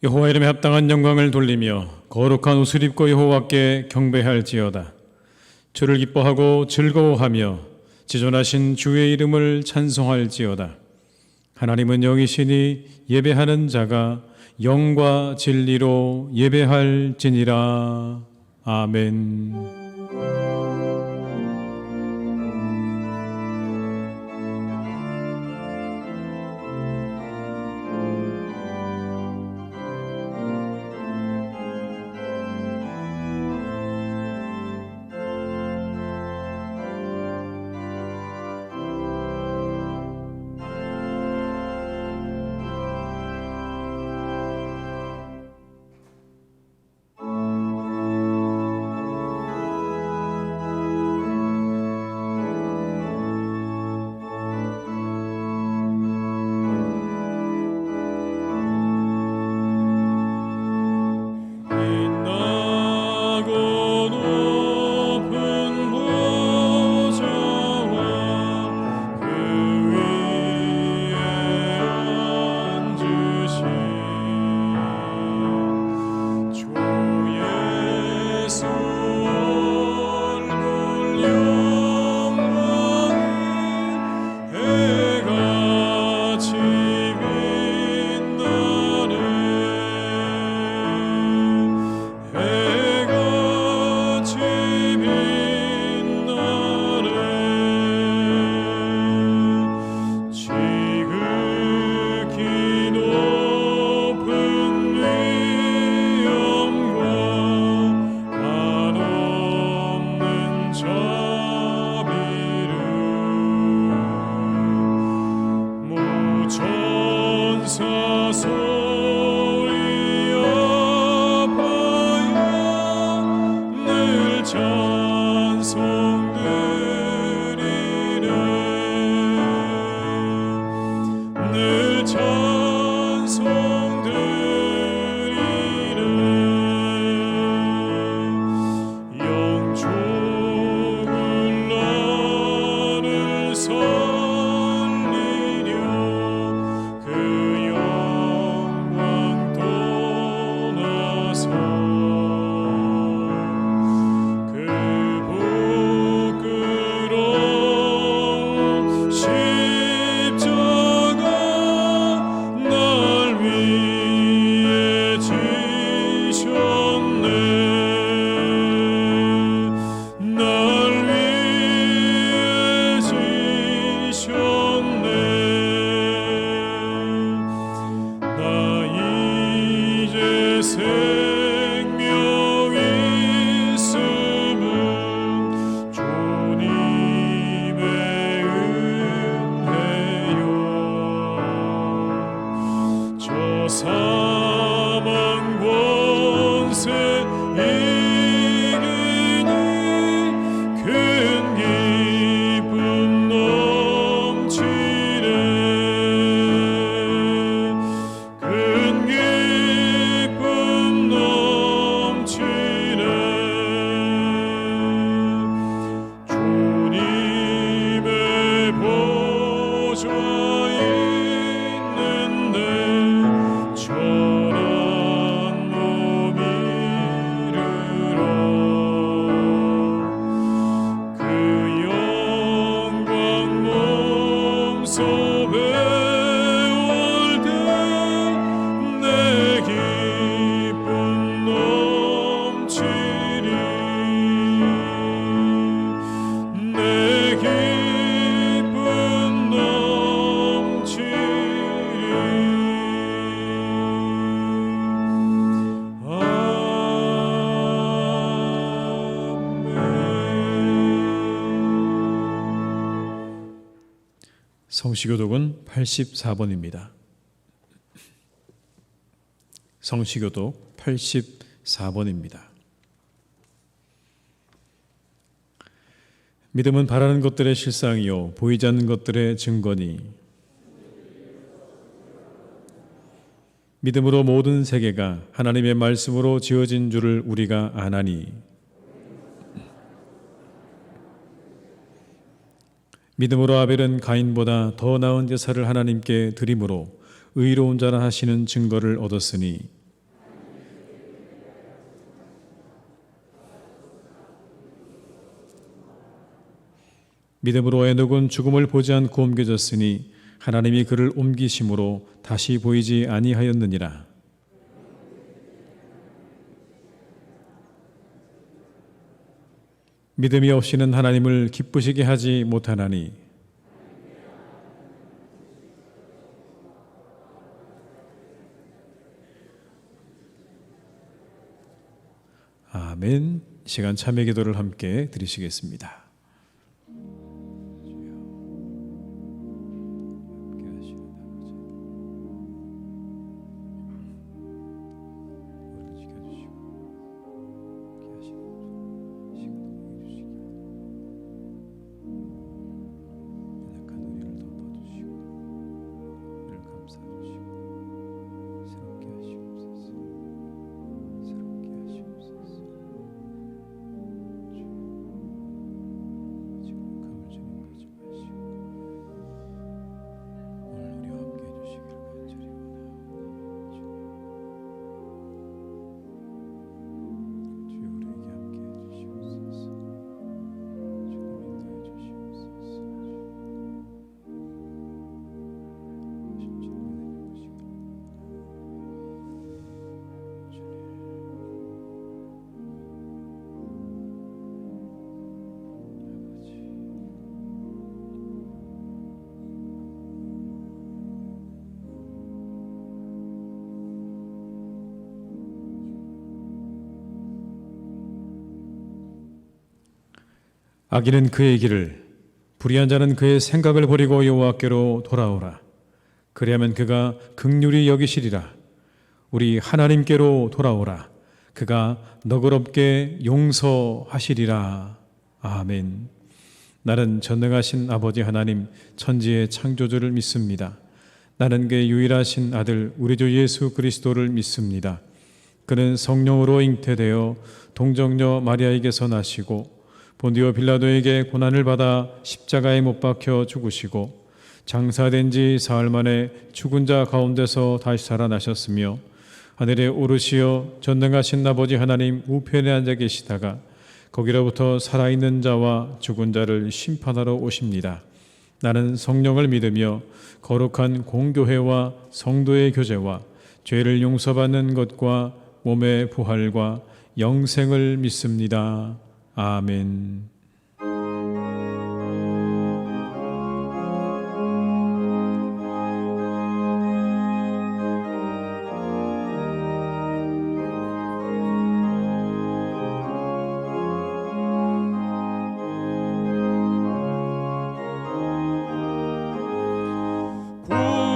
여호와 이름에 합당한 영광을 돌리며 거룩한 옷을 입고 여호와께 경배할지어다. 주를 기뻐하고 즐거워하며 지존하신 주의 이름을 찬송할지어다. 하나님은 영이시니 예배하는 자가 영과 진리로 예배할지니라. 아멘. 성시교독은 84번입니다. 성시교독 84번입니다. 믿음은 바라는 것들의 실상이요 보이지 않는 것들의 증거니 믿음으로 모든 세계가 하나님의 말씀으로 지어진 줄을 우리가 아나니 믿음으로 아벨은 가인보다 더 나은 제사를 하나님께 드림으로 의로운 자라 하시는 증거를 얻었으니 믿음으로 에녹은 죽음을 보지 않고 옮겨졌으니 하나님이 그를 옮기심으로 다시 보이지 아니하였느니라. 믿음이 없이는 하나님을 기쁘시게 하지 못하나니 아멘. 시간 참회 기도를 함께 드리시겠습니다. 악인은 그의 길을, 불의한 자는 그의 생각을 버리고 여호와께로 돌아오라. 그리하면 그가 긍휼히 여기시리라. 우리 하나님께로 돌아오라. 그가 너그럽게 용서하시리라. 아멘. 나는 전능하신 아버지 하나님 천지의 창조주를 믿습니다. 나는 그의 유일하신 아들 우리 주 예수 그리스도를 믿습니다. 그는 성령으로 잉태되어 동정녀 마리아에게서 나시고 본디오 빌라도에게 고난을 받아 십자가에 못 박혀 죽으시고 장사된 지 사흘 만에 죽은 자 가운데서 다시 살아나셨으며 하늘에 오르시어 전능하신 아버지 하나님 우편에 앉아 계시다가 거기로부터 살아있는 자와 죽은 자를 심판하러 오십니다. 나는 성령을 믿으며 거룩한 공교회와 성도의 교제와 죄를 용서받는 것과 몸의 부활과 영생을 믿습니다. 아멘.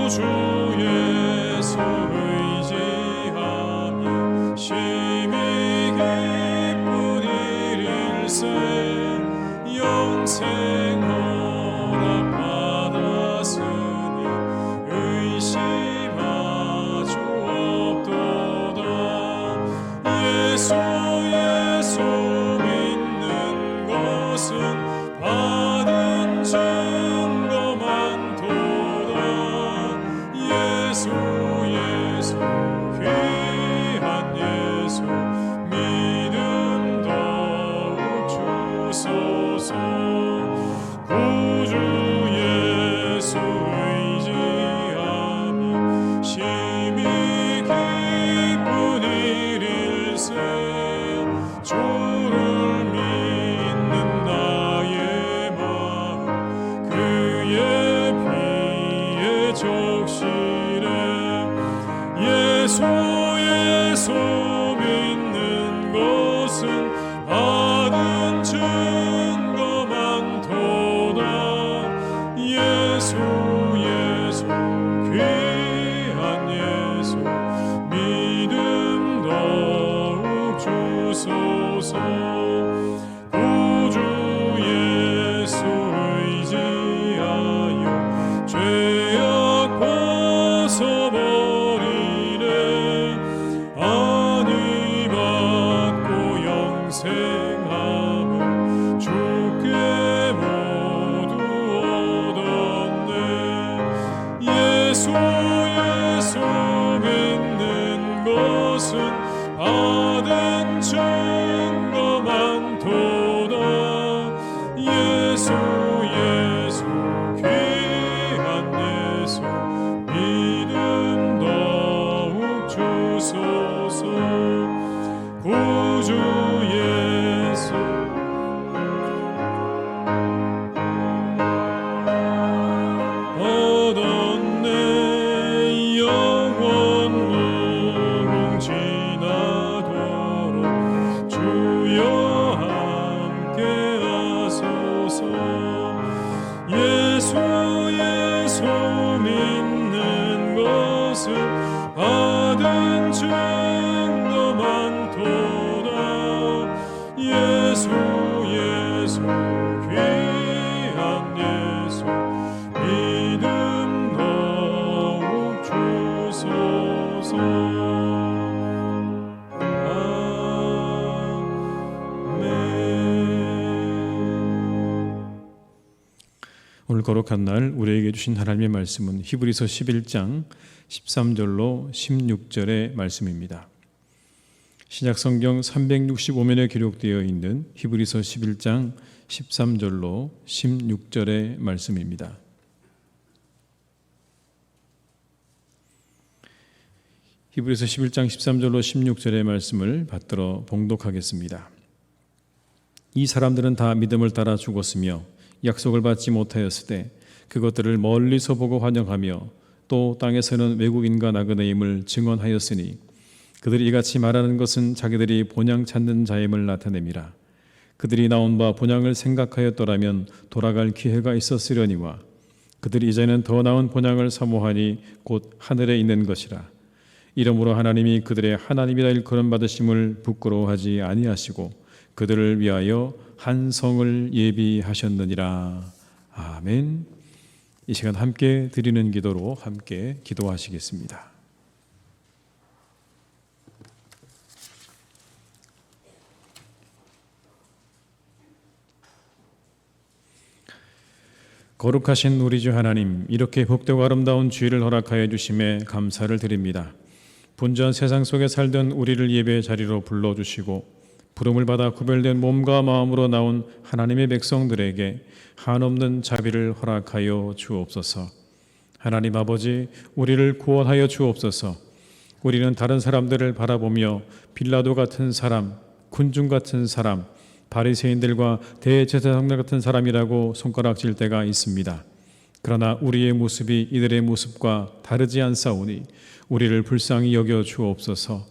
주 예수 의지하며 심히 기쁜 일일세 영생 허락 받았으니 의심하주 없도다. 예수 믿는 것은 받은 증거만 예수 귀한 예수 믿음 더욱 주소서. 구주 예수 의지하며 심히 기쁜 일일세 주를 믿는 나의 마음 그의 피에 적시네. 예수 믿는 것은 받은 증거만 도다. 예수 귀한 예수 믿음 더욱 주소서. 구주 예수 의지하여 죄악 벗어버리네. 안위 받고 영생함을 주께 모두 얻었네. 예수 믿는 것은 받은 증거만 도다. 예수 받은 증거 많도다. 예수 예수 귀한 예수 믿음 더욱 주소서. 오늘 거룩한 날 우리에게 주신 하나님의 말씀은 히브리서 11장 13절로 16절의 말씀입니다. 신약성경 365면에 기록되어 있는 히브리서 11장 13절로 16절의 말씀입니다. 히브리서 11장 13절로 16절의 말씀을 받들어 봉독하겠습니다. 이 사람들은 다 믿음을 따라 죽었으며 약속을 받지 못하였을 때 그것들을 멀리서 보고 환영하며 또 땅에서는 외국인과 나그네임을 증언하였으니 그들이 이같이 말하는 것은 자기들이 본향 찾는 자임을 나타냅니다. 그들이 나온 바 본향을 생각하였더라면 돌아갈 기회가 있었으려니와 그들이 이제는 더 나은 본향을 사모하니 곧 하늘에 있는 것이라. 이러므로 하나님이 그들의 하나님이라 일컬음 받으심을 부끄러워하지 아니하시고 그들을 위하여 한 성을 예비하셨느니라. 아멘. 이 시간 함께 드리는 기도로 함께 기도하시겠습니다. 거룩하신 우리 주 하나님, 이렇게 복되고 아름다운 주일을 허락하여 주심에 감사를 드립니다. 분주한 세상 속에 살던 우리를 예배의 자리로 불러주시고 부름을 받아 구별된 몸과 마음으로 나온 하나님의 백성들에게 한없는 자비를 허락하여 주옵소서. 하나님 아버지, 우리를 구원하여 주옵소서. 우리는 다른 사람들을 바라보며 빌라도 같은 사람, 군중 같은 사람, 바리새인들과 대제사장들 같은 사람이라고 손가락질 때가 있습니다. 그러나 우리의 모습이 이들의 모습과 다르지 않사오니 우리를 불쌍히 여겨 주옵소서.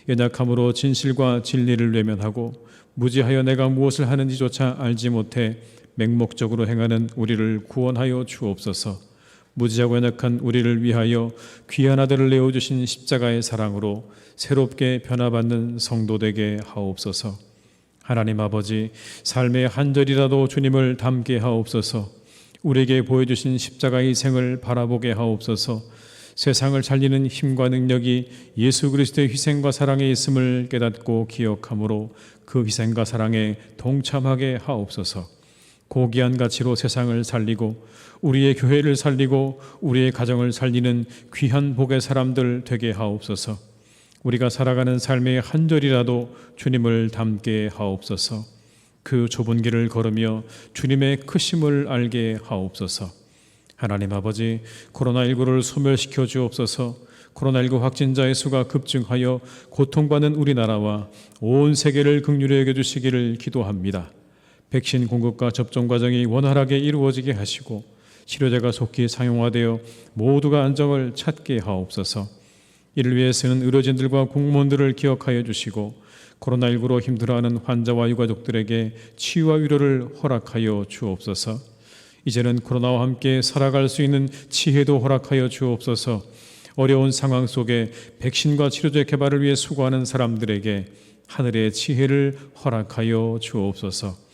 연약함으로 진실과 진리를 외면하고 무지하여 내가 무엇을 하는지조차 알지 못해 맹목적으로 행하는 우리를 구원하여 주옵소서. 무지하고 연약한 우리를 위하여 귀한 아들을 내어주신 십자가의 사랑으로 새롭게 변화받는 성도 되게 하옵소서. 하나님 아버지, 삶의 한 절이라도 주님을 닮게 하옵소서. 우리에게 보여주신 십자가의 생을 바라보게 하옵소서. 세상을 살리는 힘과 능력이 예수 그리스도의 희생과 사랑에 있음을 깨닫고 기억함으로 그 희생과 사랑에 동참하게 하옵소서. 고귀한 가치로 세상을 살리고 우리의 교회를 살리고 우리의 가정을 살리는 귀한 복의 사람들 되게 하옵소서. 우리가 살아가는 삶의 한 절이라도 주님을 닮게 하옵소서. 그 좁은 길을 걸으며 주님의 크심을 알게 하옵소서. 하나님 아버지, 코로나19를 소멸시켜 주옵소서. 코로나19 확진자의 수가 급증하여 고통받는 우리나라와 온 세계를 긍휼히 여겨주시기를 기도합니다. 백신 공급과 접종 과정이 원활하게 이루어지게 하시고 치료제가 속히 상용화되어 모두가 안정을 찾게 하옵소서. 이를 위해서는 의료진들과 공무원들을 기억하여 주시고 코로나19로 힘들어하는 환자와 유가족들에게 치유와 위로를 허락하여 주옵소서. 이제는 코로나와 함께 살아갈 수 있는 지혜도 허락하여 주옵소서. 어려운 상황 속에 백신과 치료제 개발을 위해 수고하는 사람들에게 하늘의 지혜를 허락하여 주옵소서.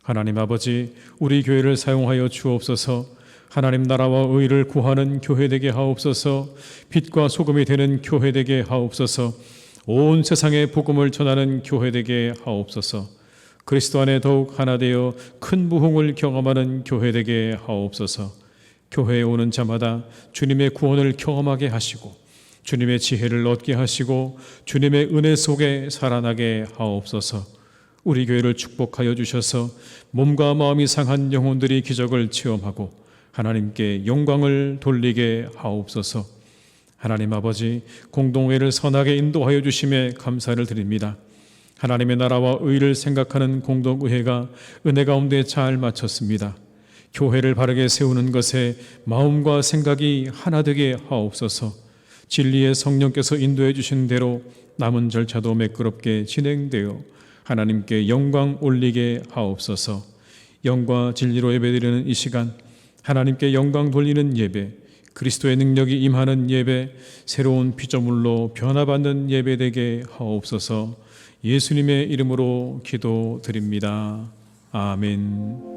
하나님 아버지, 우리 교회를 사용하여 주옵소서. 하나님 나라와 의를 구하는 교회 되게 하옵소서. 빛과 소금이 되는 교회 되게 하옵소서. 온 세상에 복음을 전하는 교회 되게 하옵소서. 그리스도 안에 더욱 하나 되어 큰 부흥을 경험하는 교회 되게 하옵소서. 교회에 오는 자마다 주님의 구원을 경험하게 하시고 주님의 지혜를 얻게 하시고 주님의 은혜 속에 살아나게 하옵소서. 우리 교회를 축복하여 주셔서 몸과 마음이 상한 영혼들이 기적을 체험하고 하나님께 영광을 돌리게 하옵소서. 하나님 아버지, 공동회를 선하게 인도하여 주심에 감사를 드립니다. 하나님의 나라와 의를 생각하는 공동의회가 은혜 가운데 잘 마쳤습니다. 교회를 바르게 세우는 것에 마음과 생각이 하나 되게 하옵소서. 진리의 성령께서 인도해 주신 대로 남은 절차도 매끄럽게 진행되어 하나님께 영광 올리게 하옵소서. 영과 진리로 예배드리는 이 시간, 하나님께 영광 돌리는 예배, 그리스도의 능력이 임하는 예배, 새로운 피조물로 변화받는 예배 되게 하옵소서. 예수님의 이름으로 기도드립니다. 아멘.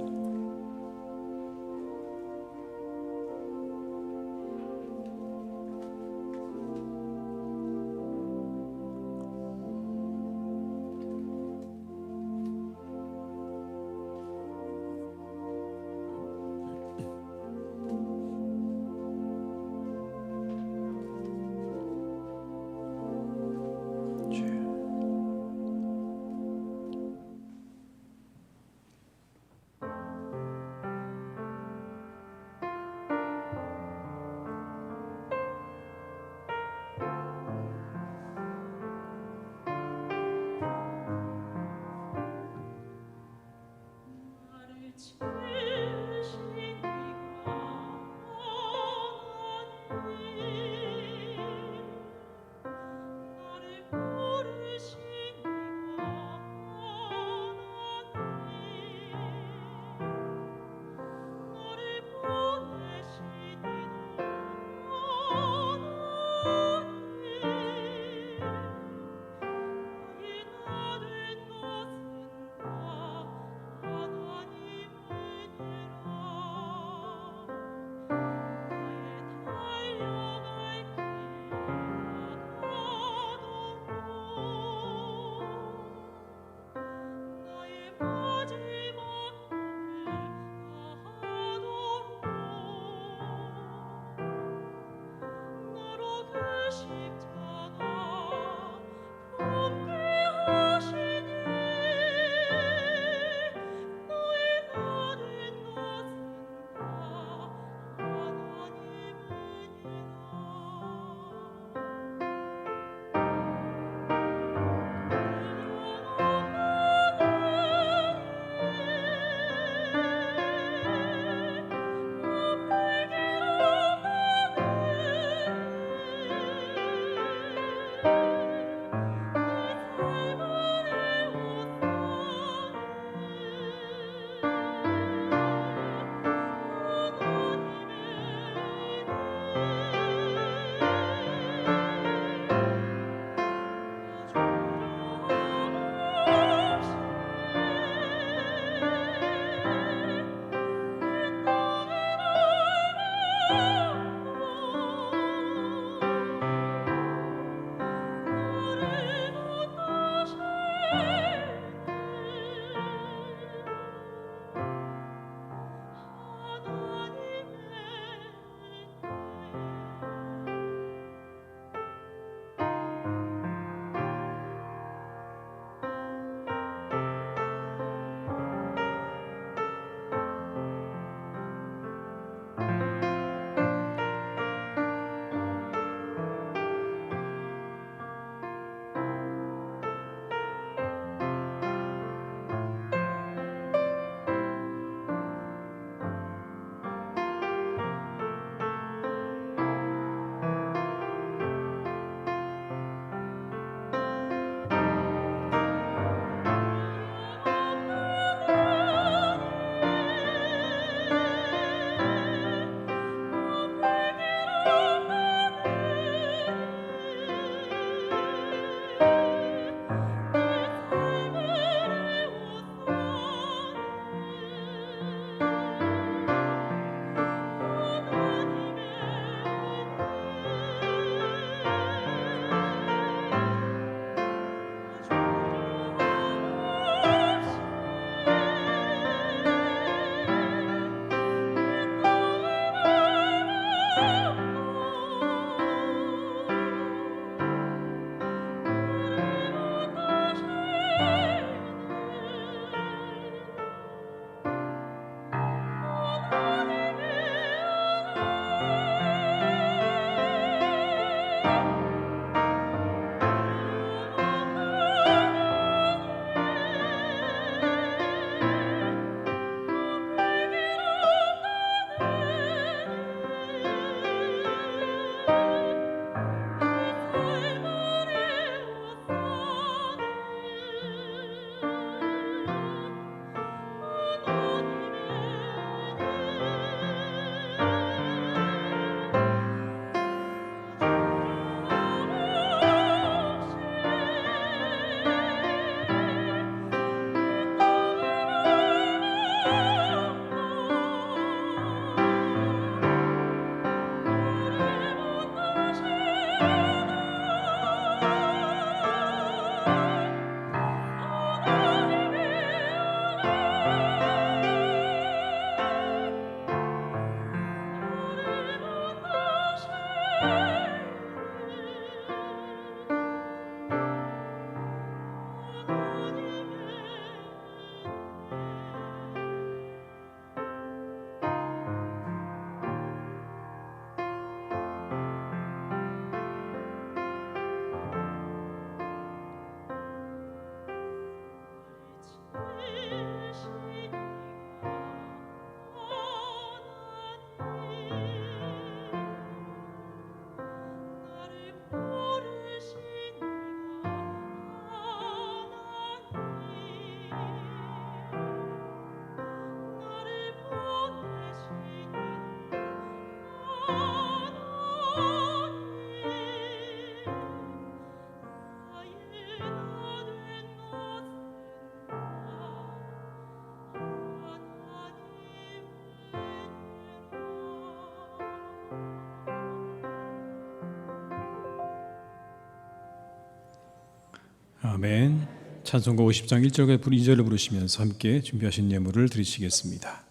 아멘. 찬송가 50장 1절과 2절을 부르시면서 함께 준비하신 예물을 드리시겠습니다.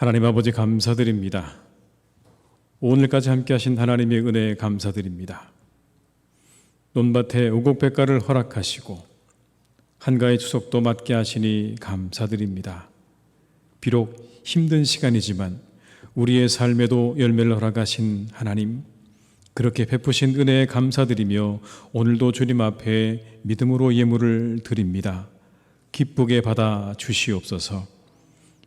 하나님 아버지 감사드립니다. 오늘까지 함께 하신 하나님의 은혜에 감사드립니다. 논밭에 우곡백과를 허락하시고 한가의 추석도 맞게 하시니 감사드립니다. 비록 힘든 시간이지만 우리의 삶에도 열매를 허락하신 하나님, 그렇게 베푸신 은혜에 감사드리며 오늘도 주님 앞에 믿음으로 예물을 드립니다. 기쁘게 받아 주시옵소서.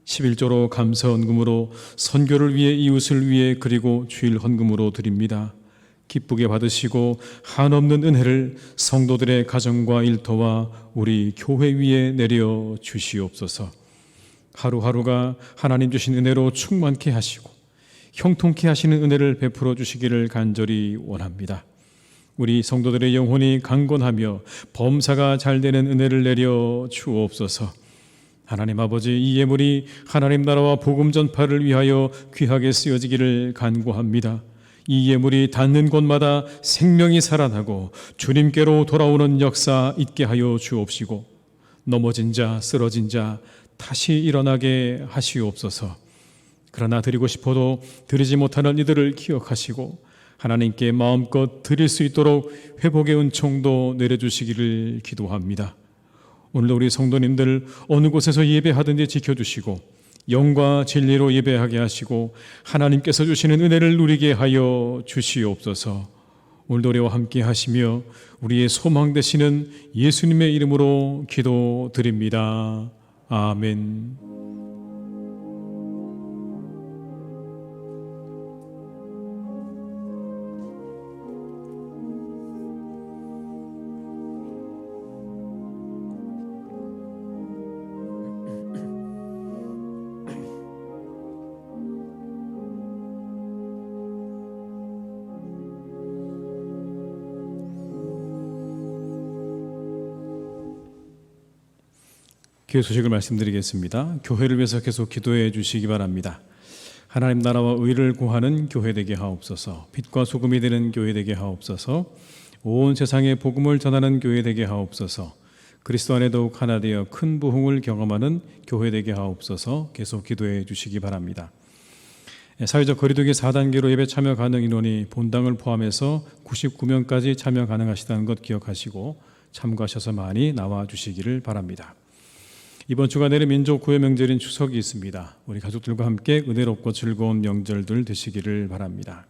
11조로 감사 헌금으로 선교를 위해, 이웃을 위해, 그리고 주일 헌금으로 드립니다. 기쁘게 받으시고 한없는 은혜를 성도들의 가정과 일터와 우리 교회 위에 내려 주시옵소서. 하루하루가 하나님 주신 은혜로 충만케 하시고 형통케 하시는 은혜를 베풀어 주시기를 간절히 원합니다. 우리 성도들의 영혼이 강건하며 범사가 잘 되는 은혜를 내려 주옵소서. 하나님 아버지, 이 예물이 하나님 나라와 복음 전파를 위하여 귀하게 쓰여지기를 간구합니다. 이 예물이 닿는 곳마다 생명이 살아나고 주님께로 돌아오는 역사 있게 하여 주옵시고, 넘어진 자, 쓰러진 자 다시 일어나게 하시옵소서. 그러나 드리고 싶어도 드리지 못하는 이들을 기억하시고 하나님께 마음껏 드릴 수 있도록 회복의 은총도 내려주시기를 기도합니다. 오늘도 우리 성도님들 어느 곳에서 예배하든지 지켜주시고 영과 진리로 예배하게 하시고 하나님께서 주시는 은혜를 누리게 하여 주시옵소서. 오늘도 우리와 함께 하시며 우리의 소망 되시는 예수님의 이름으로 기도드립니다. 아멘. 교회 소식을 말씀드리겠습니다. 교회를 위해서 계속 기도해 주시기 바랍니다. 하나님 나라와 의를 구하는 교회 되게 하옵소서. 빛과 소금이 되는 교회 되게 하옵소서. 온 세상에 복음을 전하는 교회 되게 하옵소서. 그리스도 안에 더욱 하나 되어 큰 부흥을 경험하는 교회 되게 하옵소서. 계속 기도해 주시기 바랍니다. 사회적 거리두기 4단계로 예배 참여 가능 인원이 본당을 포함해서 99명까지 참여 가능하시다는 것 기억하시고 참고하셔서 많이 나와 주시기를 바랍니다. 이번 주간에는 민족 구회 명절인 추석이 있습니다. 우리 가족들과 함께 은혜롭고 즐거운 명절들 되시기를 바랍니다.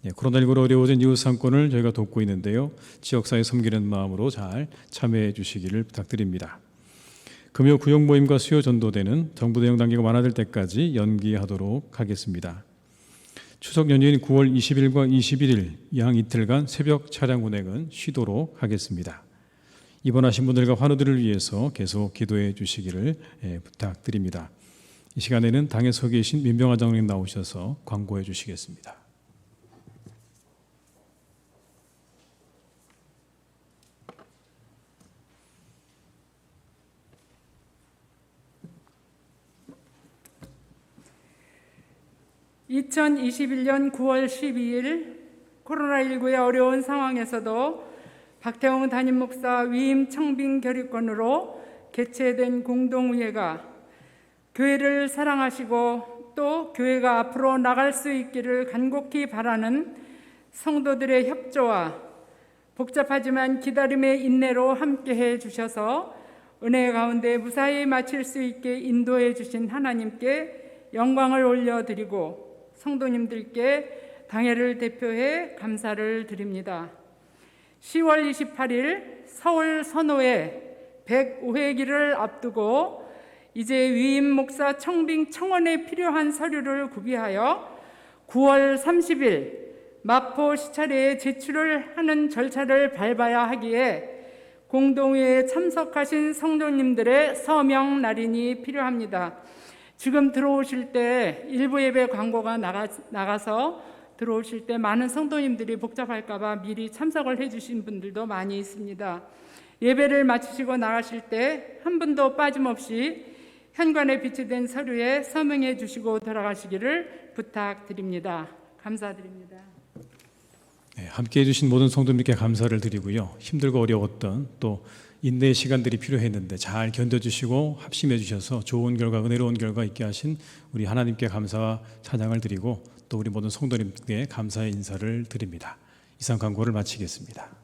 코로나19로 어려워진 이웃 상권을 저희가 돕고 있는데요. 지역사회 섬기는 마음으로 잘 참여해 주시기를 부탁드립니다. 금요 구역 모임과 수요 전도대는 정부 대응 단계가 완화될 때까지 연기하도록 하겠습니다. 추석 연휴인 9월 20일과 21일 양 이틀간 새벽 차량 운행은 쉬도록 하겠습니다. 입원하신 분들과 환우들을 위해서 계속 기도해 주시기를 부탁드립니다. 이 시간에는 당에 서 계신 민병하 장로님 나오셔서 광고해 주시겠습니다. (2021년 9월 12일) 코로나19의 어려운 상황에서도 박태웅 담임 목사 위임 청빙 결의권으로 개최된 공동의회가 교회를 사랑하시고 또 교회가 앞으로 나갈 수 있기를 간곡히 바라는 성도들의 협조와 복잡하지만 기다림의 인내로 함께해 주셔서 은혜 가운데 무사히 마칠 수 있게 인도해 주신 하나님께 영광을 올려드리고 성도님들께 당회를 대표해 감사를 드립니다. 10월 28일 서울 선호회 105회기를 앞두고 이제 위임 목사 청빙 청원에 필요한 서류를 구비하여 9월 30일 마포 시찰회에 제출을 하는 절차를 밟아야 하기에 공동회에 참석하신 성도님들의 서명 날인이 필요합니다. 지금 들어오실 때 일부 예배 광고가 나가서 들어오실 때 많은 성도님들이 복잡할까 봐 미리 참석을 해주신 분들도 많이 있습니다. 예배를 마치시고 나가실 때 한 분도 빠짐없이 현관에 비치된 서류에 서명해 주시고 돌아가시기를 부탁드립니다. 감사드립니다. 함께해 주신 모든 성도님께 감사를 드리고요. 힘들고 어려웠던 또 인내의 시간들이 필요했는데 잘 견뎌주시고 합심해 주셔서 좋은 결과, 은혜로운 결과 있게 하신 우리 하나님께 감사와 찬양을 드리고 또 우리 모든 성도님께 감사의 인사를 드립니다. 이상 광고를 마치겠습니다.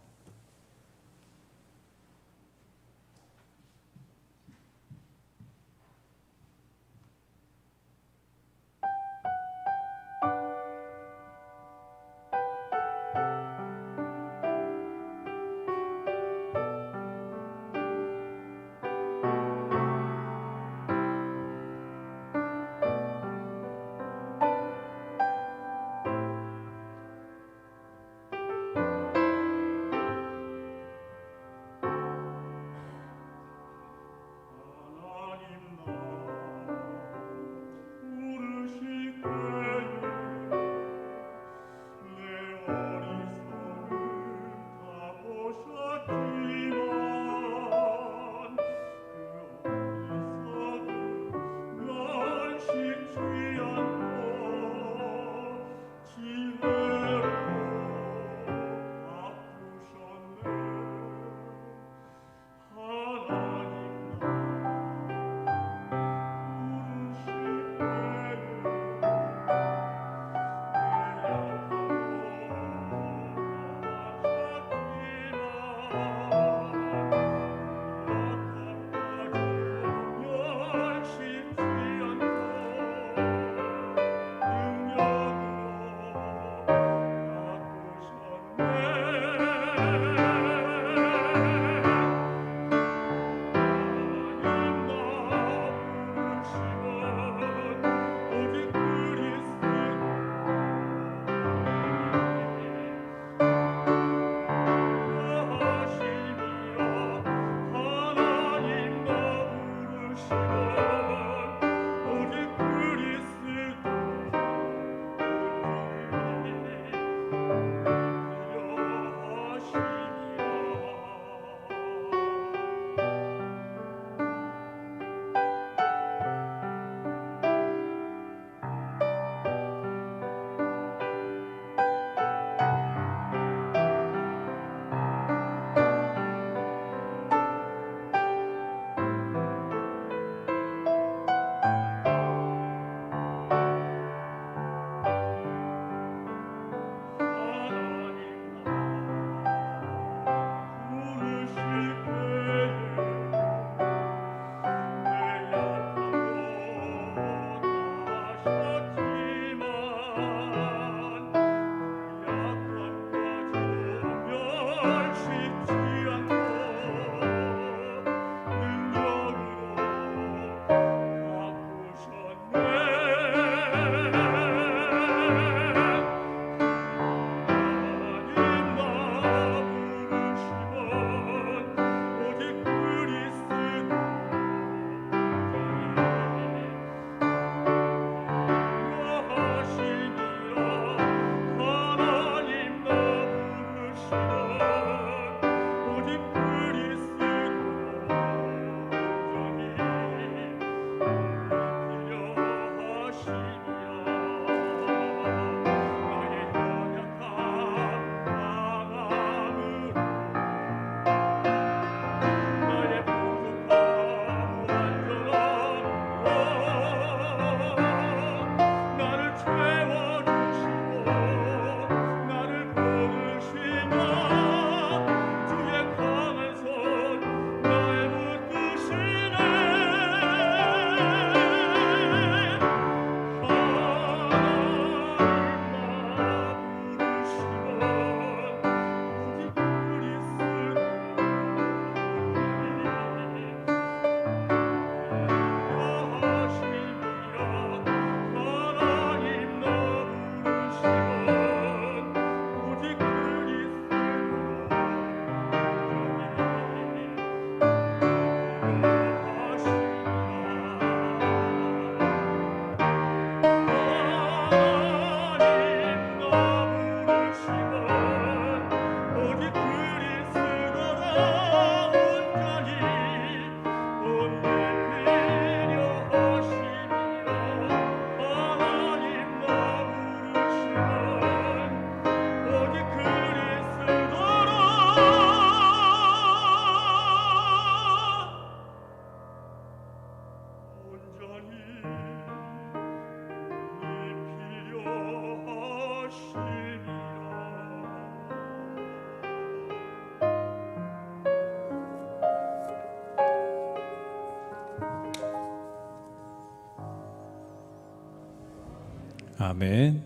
아멘.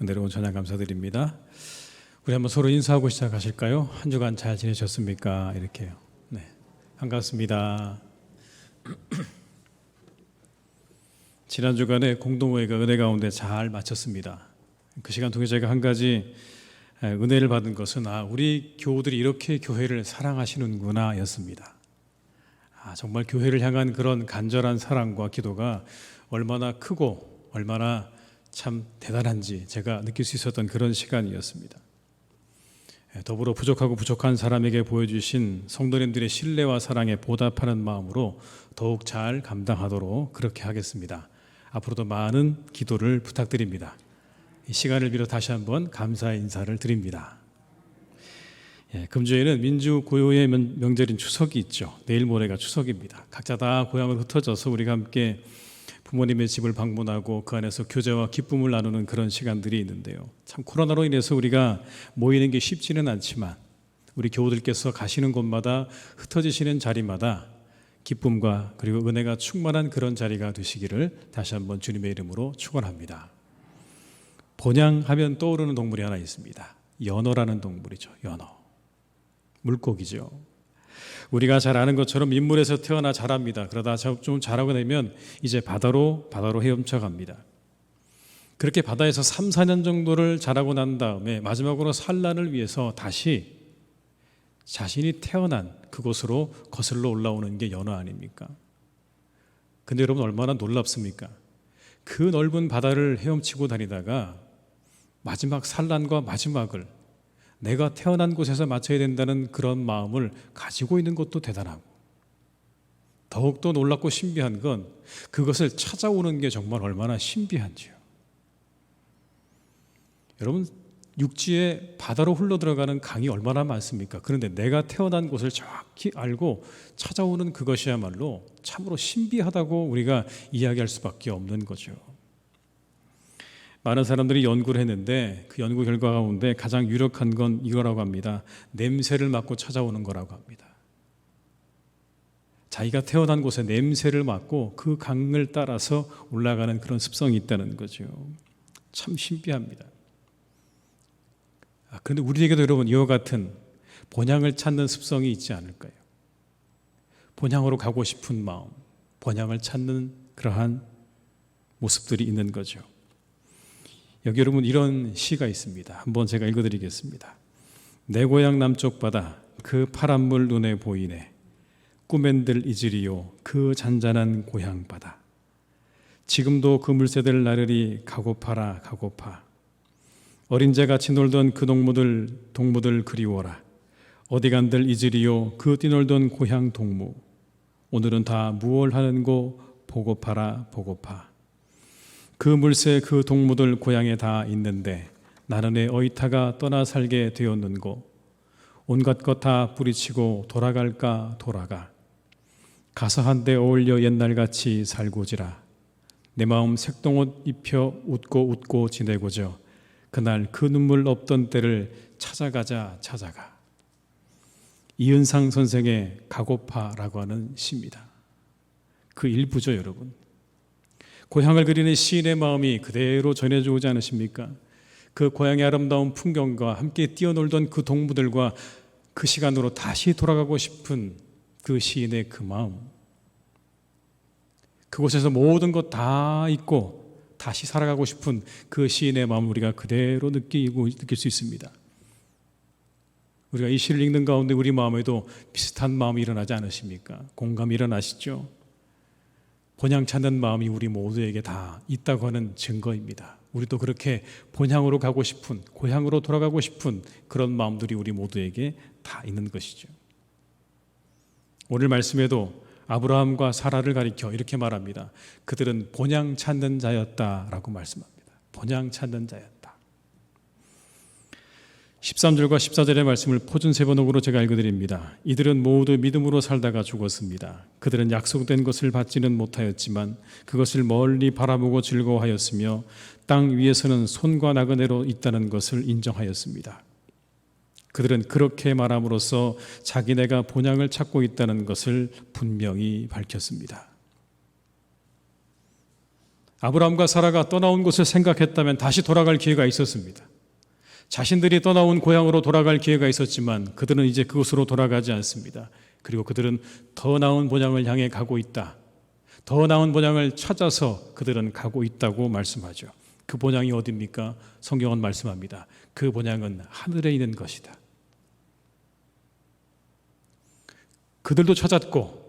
은혜로운 찬양 감사드립니다. 우리 한번 서로 인사하고 시작하실까요? 한 주간 잘 지내셨습니까? 이렇게요. 네, 반갑습니다. 지난 주간에 공동회가 은혜 가운데 잘 마쳤습니다. 그 시간 통해 제가 한 가지 은혜를 받은 것은 우리 교우들이 이렇게 교회를 사랑하시는구나 였습니다. 정말 교회를 향한 그런 간절한 사랑과 기도가 얼마나 크고 얼마나 참 대단한지 제가 느낄 수 있었던 그런 시간이었습니다. 더불어 부족하고 부족한 사람에게 보여주신 성도님들의 신뢰와 사랑에 보답하는 마음으로 더욱 잘 감당하도록 그렇게 하겠습니다. 앞으로도 많은 기도를 부탁드립니다. 이 시간을 빌어 다시 한번 감사의 인사를 드립니다. 금주에는 민주 고유의 명절인 추석이 있죠. 내일 모레가 추석입니다. 각자 다 고향을 흩어져서 우리가 함께 부모님의 집을 방문하고 그 안에서 교제와 기쁨을 나누는 그런 시간들이 있는데요. 참 코로나로 인해서 우리가 모이는 게 쉽지는 않지만 우리 교우들께서 가시는 곳마다 흩어지시는 자리마다 기쁨과 그리고 은혜가 충만한 그런 자리가 되시기를 다시 한번 주님의 이름으로 축원합니다. 본향하면 떠오르는 동물이 하나 있습니다. 연어라는 동물이죠. 연어. 물고기죠. 우리가 잘 아는 것처럼 민물에서 태어나 자랍니다. 그러다 좀 자라고 되면 이제 바다로 헤엄쳐 갑니다. 그렇게 바다에서 3, 4년 정도를 자라고 난 다음에 마지막으로 산란을 위해서 다시 자신이 태어난 그곳으로 거슬러 올라오는 게 연어 아닙니까? 근데 여러분 얼마나 놀랍습니까? 그 넓은 바다를 헤엄치고 다니다가 마지막 산란과 마지막을 내가 태어난 곳에서 마쳐야 된다는 그런 마음을 가지고 있는 것도 대단하고 더욱더 놀랍고 신비한 건 그것을 찾아오는 게 정말 얼마나 신비한지요. 여러분 육지에 바다로 흘러들어가는 강이 얼마나 많습니까? 그런데 내가 태어난 곳을 정확히 알고 찾아오는 그것이야말로 참으로 신비하다고 우리가 이야기할 수밖에 없는 거죠. 많은 사람들이 연구를 했는데 그 연구 결과 가운데 가장 유력한 건 이거라고 합니다. 냄새를 맡고 찾아오는 거라고 합니다. 자기가 태어난 곳에 냄새를 맡고 그 강을 따라서 올라가는 그런 습성이 있다는 거죠. 참 신비합니다. 그런데 우리에게도 여러분 이와 같은 본향을 찾는 습성이 있지 않을까요? 본향으로 가고 싶은 마음, 본향을 찾는 그러한 모습들이 있는 거죠. 여기 여러분 이런 시가 있습니다. 한번 제가 읽어드리겠습니다. 내 고향 남쪽 바다 그 파란 물 눈에 보이네. 꿈엔들 잊으리요 그 잔잔한 고향 바다. 지금도 그 물새들 나르리 가고파라 가고파. 어린 쟤같이 놀던 그 동무들 그리워라. 어디 간들 잊으리요 그 뛰놀던 고향 동무. 오늘은 다 무얼 하는고 보고파라 보고파. 그 물새 그 동무들 고향에 다 있는데 나는 왜 어이타가 떠나 살게 되었는고. 온갖 것 다 뿌리치고 돌아갈까 돌아가. 가서 한데 어울려 옛날같이 살고지라. 내 마음 색동옷 입혀 웃고 지내고저. 그날 그 눈물 없던 때를 찾아가자 찾아가. 이은상 선생의 가고파라고 하는 시입니다. 그 일부죠 여러분. 고향을 그리는 시인의 마음이 그대로 전해져 오지 않으십니까? 그 고향의 아름다운 풍경과 함께 뛰어놀던 그 동무들과 그 시간으로 다시 돌아가고 싶은 그 시인의 그 마음. 그곳에서 모든 것 다 잊고 다시 살아가고 싶은 그 시인의 마음을 우리가 그대로 느낄 수 있습니다. 우리가 이 시를 읽는 가운데 우리 마음에도 비슷한 마음이 일어나지 않으십니까? 공감이 일어나시죠? 본향 찾는 마음이 우리 모두에게 다 있다고 하는 증거입니다. 우리도 그렇게 본향으로 가고 싶은, 고향으로 돌아가고 싶은 그런 마음들이 우리 모두에게 다 있는 것이죠. 오늘 말씀에도 아브라함과 사라를 가리켜 이렇게 말합니다. 그들은 본향 찾는 자였다라고 말씀합니다. 본향 찾는 자였다. 13절과 14절의 말씀을 포준 세번역으로 제가 읽어드립니다. 이들은 모두 믿음으로 살다가 죽었습니다. 그들은 약속된 것을 받지는 못하였지만 그것을 멀리 바라보고 즐거워하였으며 땅 위에서는 손과 나그네로 있다는 것을 인정하였습니다. 그들은 그렇게 말함으로써 자기네가 본향을 찾고 있다는 것을 분명히 밝혔습니다. 아브라함과 사라가 떠나온 곳을 생각했다면 다시 돌아갈 기회가 있었습니다. 자신들이 떠나온 고향으로 돌아갈 기회가 있었지만 그들은 이제 그곳으로 돌아가지 않습니다. 그리고 그들은 더 나은 본향을 향해 가고 있다. 더 나은 본향을 찾아서 그들은 가고 있다고 말씀하죠. 그 본향이 어디입니까? 성경은 말씀합니다. 그 본향은 하늘에 있는 것이다. 그들도 찾았고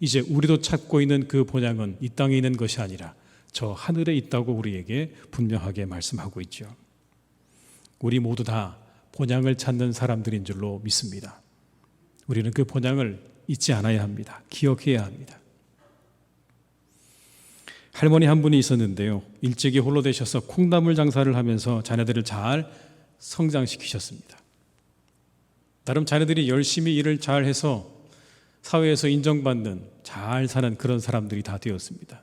이제 우리도 찾고 있는 그 본향은 이 땅에 있는 것이 아니라 저 하늘에 있다고 우리에게 분명하게 말씀하고 있죠. 우리 모두 다 본향을 찾는 사람들인 줄로 믿습니다. 우리는 그 본향을 잊지 않아야 합니다. 기억해야 합니다. 할머니 한 분이 있었는데요. 일찍이 홀로 되셔서 콩나물 장사를 하면서 자녀들을 잘 성장시키셨습니다. 나름 자녀들이 열심히 일을 잘해서 사회에서 인정받는 잘 사는 그런 사람들이 다 되었습니다.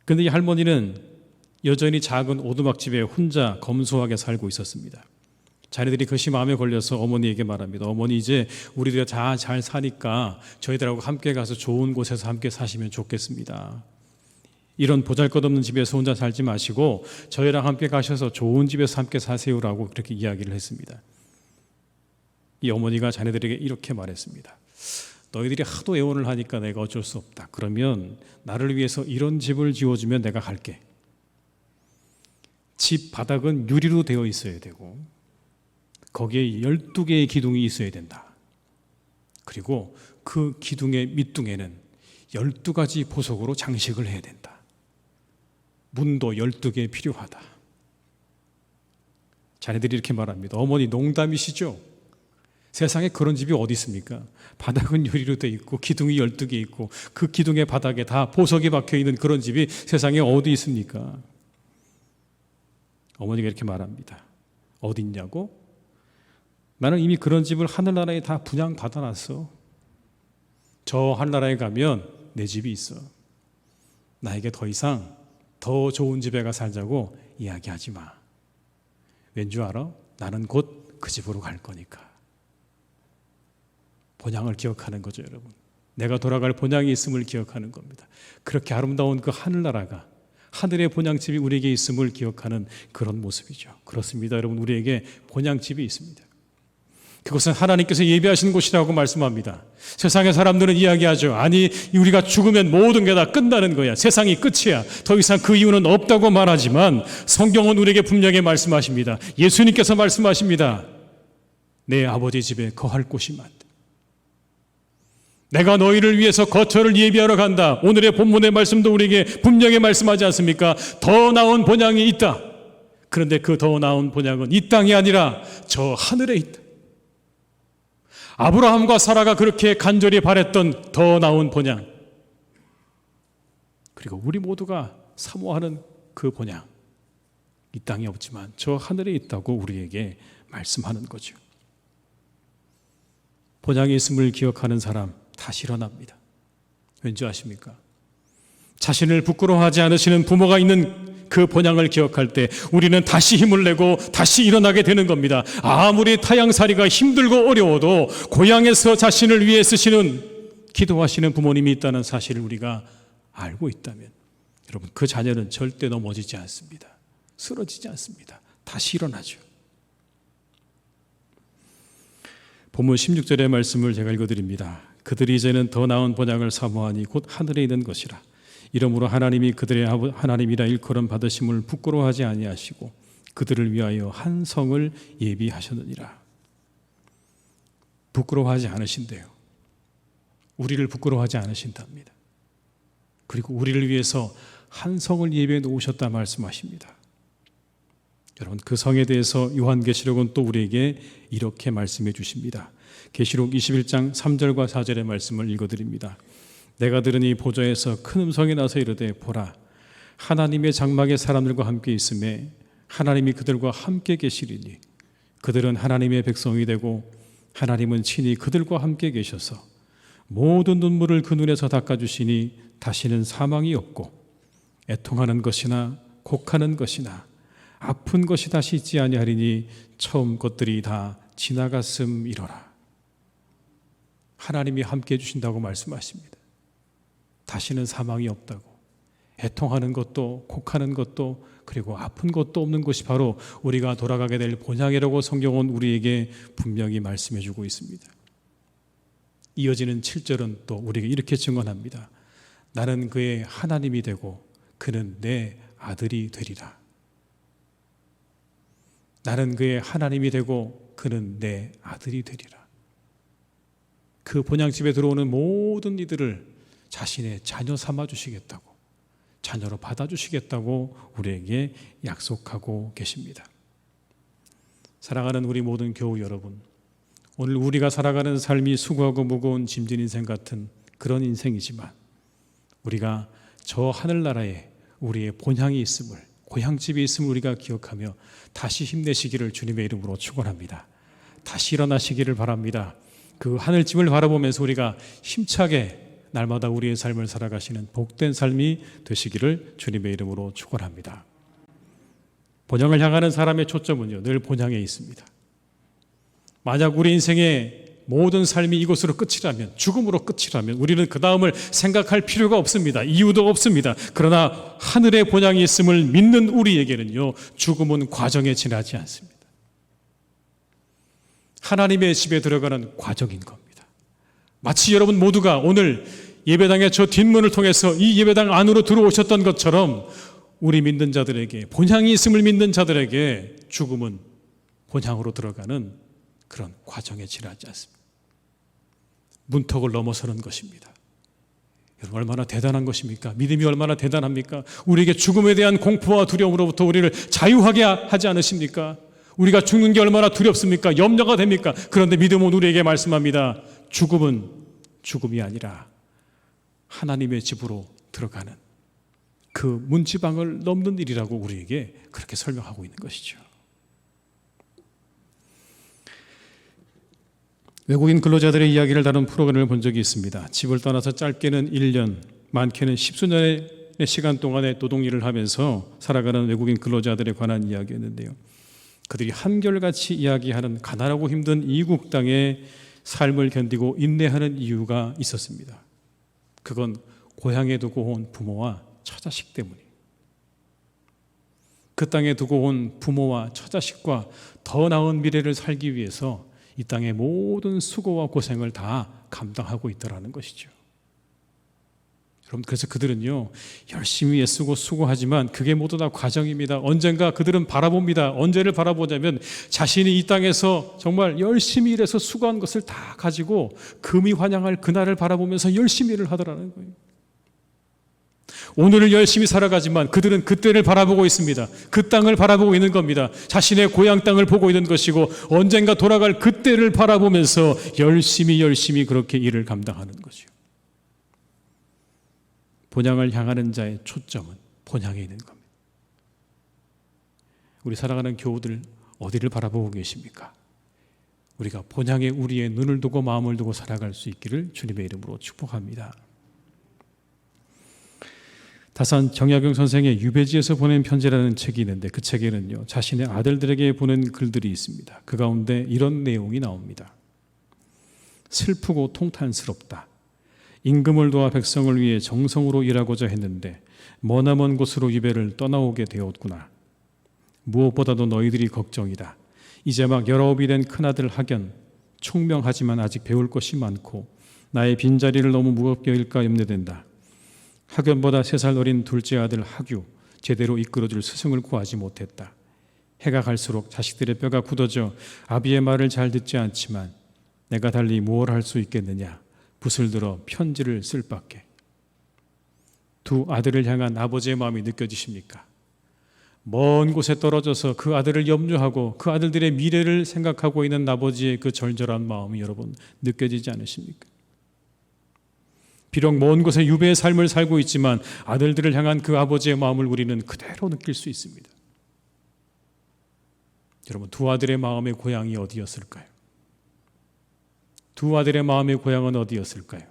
그런데 이 할머니는 여전히 작은 오두막집에 혼자 검소하게 살고 있었습니다. 자녀들이 그것이 마음에 걸려서 어머니에게 말합니다. 어머니, 이제 우리들이 다 잘 사니까 저희들하고 함께 가서 좋은 곳에서 함께 사시면 좋겠습니다. 이런 보잘것없는 집에서 혼자 살지 마시고 저희랑 함께 가셔서 좋은 집에서 함께 사세요라고 그렇게 이야기를 했습니다. 이 어머니가 자녀들에게 이렇게 말했습니다. 너희들이 하도 애원을 하니까 내가 어쩔 수 없다. 그러면 나를 위해서 이런 집을 지어주면 내가 갈게. 집 바닥은 유리로 되어 있어야 되고 거기에 12개의 기둥이 있어야 된다. 그리고 그 기둥의 밑둥에는 12가지 보석으로 장식을 해야 된다. 문도 12개 필요하다. 자네들이 이렇게 말합니다. 어머니, 농담이시죠? 세상에 그런 집이 어디 있습니까? 바닥은 유리로 되어 있고 기둥이 12개 있고 그 기둥의 바닥에 다 보석이 박혀 있는 그런 집이 세상에 어디 있습니까? 어머니가 이렇게 말합니다. 어디 있냐고? 나는 이미 그런 집을 하늘나라에 다 분양받아놨어. 저 하늘나라에 가면 내 집이 있어. 나에게 더 이상 더 좋은 집에 가 살자고 이야기하지 마. 왠 줄 알아? 나는 곧 그 집으로 갈 거니까. 본향을 기억하는 거죠, 여러분. 내가 돌아갈 본향이 있음을 기억하는 겁니다. 그렇게 아름다운 그 하늘나라가, 하늘의 본향집이 우리에게 있음을 기억하는 그런 모습이죠. 그렇습니다, 여러분. 우리에게 본향집이 있습니다. 그것은 하나님께서 예비하신 곳이라고 말씀합니다. 세상의 사람들은 이야기하죠. 아니, 우리가 죽으면 모든 게 다 끝나는 거야. 세상이 끝이야. 더 이상 그 이유는 없다고 말하지만 성경은 우리에게 분명히 말씀하십니다. 예수님께서 말씀하십니다. 내 아버지 집에 거할 곳이 많다. 내가 너희를 위해서 거처를 예비하러 간다. 오늘의 본문의 말씀도 우리에게 분명히 말씀하지 않습니까? 더 나은 본향이 있다. 그런데 그 더 나은 본향은 이 땅이 아니라 저 하늘에 있다. 아브라함과 사라가 그렇게 간절히 바랬던 더 나은 본향, 그리고 우리 모두가 사모하는 그 본향, 이 땅에 없지만 저 하늘에 있다고 우리에게 말씀하는 거죠. 본향이 있음을 기억하는 사람 다시 일어납니다. 왠지 아십니까? 자신을 부끄러워하지 않으시는 부모가 있는 그 본향을 기억할 때 우리는 다시 힘을 내고 다시 일어나게 되는 겁니다. 아무리 타향살이가 힘들고 어려워도 고향에서 자신을 위해 쓰시는, 기도하시는 부모님이 있다는 사실을 우리가 알고 있다면 여러분, 그 자녀는 절대 넘어지지 않습니다. 쓰러지지 않습니다. 다시 일어나죠. 본문 16절의 말씀을 제가 읽어드립니다. 그들이 이제는 더 나은 본향을 사모하니 곧 하늘에 있는 것이라. 이러므로 하나님이 그들의 하나님이라 일컬음 받으심을 부끄러워하지 아니하시고 그들을 위하여 한 성을 예비하셨느니라. 부끄러워하지 않으신대요. 우리를 부끄러워하지 않으신답니다. 그리고 우리를 위해서 한 성을 예비해 놓으셨다 말씀하십니다. 여러분, 그 성에 대해서 요한계시록은 또 우리에게 이렇게 말씀해 주십니다. 계시록 21장 3절과 4절의 말씀을 읽어드립니다. 내가 들으니 보좌에서 큰 음성이 나서 이르되 보라, 하나님의 장막에 사람들과 함께 있음에 하나님이 그들과 함께 계시리니 그들은 하나님의 백성이 되고 하나님은 친히 그들과 함께 계셔서 모든 눈물을 그 눈에서 닦아주시니 다시는 사망이 없고 애통하는 것이나 곡하는 것이나 아픈 것이 다시 있지 아니하리니 처음 것들이 다 지나갔음이로라. 하나님이 함께 해주신다고 말씀하십니다. 다시는 사망이 없다고, 애통하는 것도 곡하는 것도 그리고 아픈 것도 없는 것이 바로 우리가 돌아가게 될 본향이라고 성경은 우리에게 분명히 말씀해 주고 있습니다. 이어지는 7절은 또 우리에게 이렇게 증언합니다. 나는 그의 하나님이 되고 그는 내 아들이 되리라. 나는 그의 하나님이 되고 그는 내 아들이 되리라. 그 본향집에 들어오는 모든 이들을 자신의 자녀 삼아 주시겠다고, 자녀로 받아주시겠다고 우리에게 약속하고 계십니다. 사랑하는 우리 모든 교우 여러분, 오늘 우리가 살아가는 삶이 수고하고 무거운 짐진 인생 같은 그런 인생이지만 우리가 저 하늘나라에 우리의 본향이 있음을, 고향집이 있음을 우리가 기억하며 다시 힘내시기를 주님의 이름으로 축원합니다. 다시 일어나시기를 바랍니다. 그 하늘집을 바라보면서 우리가 힘차게 날마다 우리의 삶을 살아가시는 복된 삶이 되시기를 주님의 이름으로 축원합니다. 본향을 향하는 사람의 초점은요, 늘 본향에 있습니다. 만약 우리 인생의 모든 삶이 이곳으로 끝이라면, 죽음으로 끝이라면 우리는 그 다음을 생각할 필요가 없습니다. 이유도 없습니다. 그러나 하늘의 본향이 있음을 믿는 우리에게는요, 죽음은 과정에 지나지 않습니다. 하나님의 집에 들어가는 과정인 겁니다. 마치 여러분 모두가 오늘 예배당의 저 뒷문을 통해서 이 예배당 안으로 들어오셨던 것처럼 우리 믿는 자들에게, 본향이 있음을 믿는 자들에게 죽음은 본향으로 들어가는 그런 과정에 지나지 않습니다. 문턱을 넘어서는 것입니다. 여러분, 얼마나 대단한 것입니까? 믿음이 얼마나 대단합니까? 우리에게 죽음에 대한 공포와 두려움으로부터 우리를 자유하게 하지 않으십니까? 우리가 죽는 게 얼마나 두렵습니까? 염려가 됩니까? 그런데 믿음은 우리에게 말씀합니다. 죽음은 죽음이 아니라 하나님의 집으로 들어가는 그 문지방을 넘는 일이라고 우리에게 그렇게 설명하고 있는 것이죠. 외국인 근로자들의 이야기를 다룬 프로그램을 본 적이 있습니다. 집을 떠나서 짧게는 1년, 많게는 10수년의 시간 동안의 노동일을 하면서 살아가는 외국인 근로자들에 관한 이야기였는데요. 그들이 한결같이 이야기하는 가난하고 힘든 이국 땅의 삶을 견디고 인내하는 이유가 있었습니다. 그건 고향에 두고 온 부모와 처자식 때문이에요. 그 땅에 두고 온 부모와 처자식과 더 나은 미래를 살기 위해서 이 땅의 모든 수고와 고생을 다 감당하고 있다는 것이죠. 여러분, 그래서 그들은요, 열심히 애쓰고 수고하지만 그게 모두 다 과정입니다. 언젠가 그들은 바라봅니다. 언제를 바라보자면 자신이 이 땅에서 정말 열심히 일해서 수고한 것을 다 가지고 금이 환영할 그날을 바라보면서 열심히 일을 하더라는 거예요. 오늘을 열심히 살아가지만 그들은 그때를 바라보고 있습니다. 그 땅을 바라보고 있는 겁니다. 자신의 고향 땅을 보고 있는 것이고 언젠가 돌아갈 그때를 바라보면서 열심히 그렇게 일을 감당하는 거죠. 본향을 향하는 자의 초점은 본향에 있는 겁니다. 우리 살아가는 교우들 어디를 바라보고 계십니까? 우리가 본향에 우리의 눈을 두고 마음을 두고 살아갈 수 있기를 주님의 이름으로 축복합니다. 다산 정약용 선생의 유배지에서 보낸 편지라는 책이 있는데 그 책에는요, 자신의 아들들에게 보낸 글들이 있습니다. 그 가운데 이런 내용이 나옵니다. 슬프고 통탄스럽다. 임금을 도와 백성을 위해 정성으로 일하고자 했는데 머나먼 곳으로 유배를 떠나오게 되었구나. 무엇보다도 너희들이 걱정이다. 이제 막 19이 된 큰아들 학연, 총명하지만 아직 배울 것이 많고 나의 빈자리를 너무 무겁게 여길까 염려된다. 학연보다 3살 어린 둘째 아들 학유, 제대로 이끌어줄 스승을 구하지 못했다. 해가 갈수록 자식들의 뼈가 굳어져 아비의 말을 잘 듣지 않지만 내가 달리 무엇을 할 수 있겠느냐. 붓을 들어 편지를 쓸 밖에. 두 아들을 향한 아버지의 마음이 느껴지십니까? 먼 곳에 떨어져서 그 아들을 염려하고 그 아들들의 미래를 생각하고 있는 아버지의 그 절절한 마음이 여러분 느껴지지 않으십니까? 비록 먼 곳에 유배의 삶을 살고 있지만 아들들을 향한 그 아버지의 마음을 우리는 그대로 느낄 수 있습니다. 여러분, 두 아들의 마음의 고향이 어디였을까요? 두 아들의 마음의 고향은 어디였을까요?